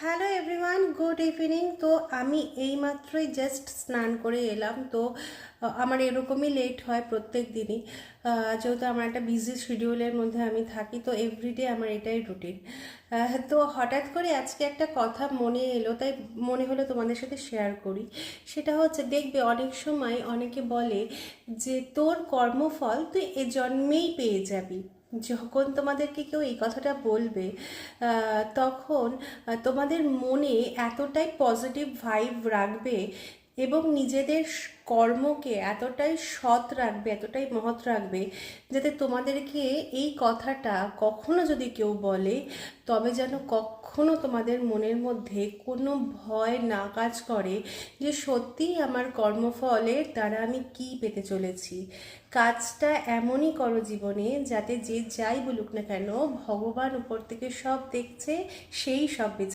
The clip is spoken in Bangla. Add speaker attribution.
Speaker 1: Hello everyone, good evening. তো আমি এইমাত্রই জাস্ট স্নান করে এলাম। তো আমার এরকমই লেট হয় প্রত্যেক দিনই, যেহেতু আমার একটা বিজি শিডিউলের মধ্যে আমি থাকি। তো এভরিডে আমার এটাই রুটিন। তো হঠাৎ করে আজকে একটা কথা মনে এলো, তাই মনে হলো তোমাদের সাথে শেয়ার করি। সেটা হচ্ছে, দেখবে অনেক সময় অনেকে বলে যে তোর কর্মফল তুই এ জন্মেই পেয়ে যাবি। যখন তোমাদেরকে কেউ এই কথাটা বলবে, তখন তোমাদের মনে এতটাই পজিটিভ ভাইব রাখবে এবং নিজেদের কর্মকে এতটাই সৎ রাখবে, এতটাই মহৎ রাখবে, যাতে তোমাদেরকে এই কথাটা কখনো যদি কেউ বলে, তবে যেন কখনো তোমাদের মনের মধ্যে কোনো ভয় না কাজ করে যে সত্যিই আমার কর্মফলের দ্বারা আমি কি পেতে চলেছি। কাজটা এমনই করো জীবনে, যাতে যে যাই বলুক না কেন, ভগবান উপর থেকে সব দেখছে, সেই সব